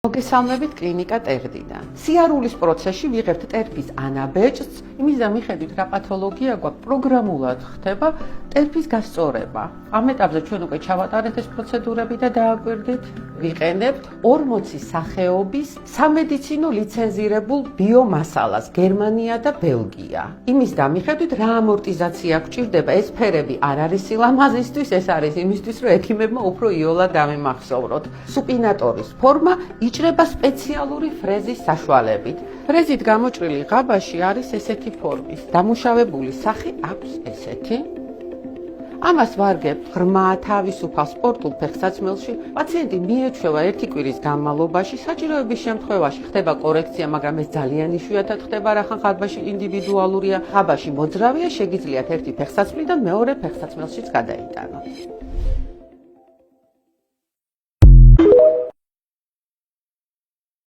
მოგესალმებით კლინიკა ტერდიდან. სიარულის პროცესში ვიღებთ ტერფის ანაბეჭდს, იმის მიხედვით რა პათოლოგია გვაქვს, პროგრამულად ხდება ტერფის გასწორება. ამ ეტაპზე ჩვენ უკვე ჩავატარეთ ეს პროცედურები და დააკვირდით, ვიყენებთ 40 სახეობის სამედიცინო ლიცენზირებულ ბიომასალას გერმანია და ბელგია. იმის მიხედვით რა ამორტიზაცია გვჭირდება, ეს ფერები არ არის სილამაზისთვის, ეს არის იმისთვის, რომ ექიმებმა უფრო იოლად დამიმახსოვროთ. სუპინატორის ფორმა იჭრება სპეციალური ფრეზის საშუალებით. ფრეზით გამოჭრილი ღაბაში არის ესეთი ფორმის. დამუშავებული სახე აქვს ესეთი. ამას ვარგებთ ღრმა თავისუფალ სპორტულ ფეხსაცმელში. პაციენტი მიეჩვევა ერთი კვირის განმავლობაში, საჭიროების შემთხვევაში ხდება კორექცია, მაგრამ ეს ძალიან იშვიათად ხდება, რახან ღაბაში ინდივიდუალურია. ღაბაში მოძრავია, შეგიძლიათ ერთი ფეხსაცმლიდან მეორე ფეხსაცმელშიც გადაიტანოთ.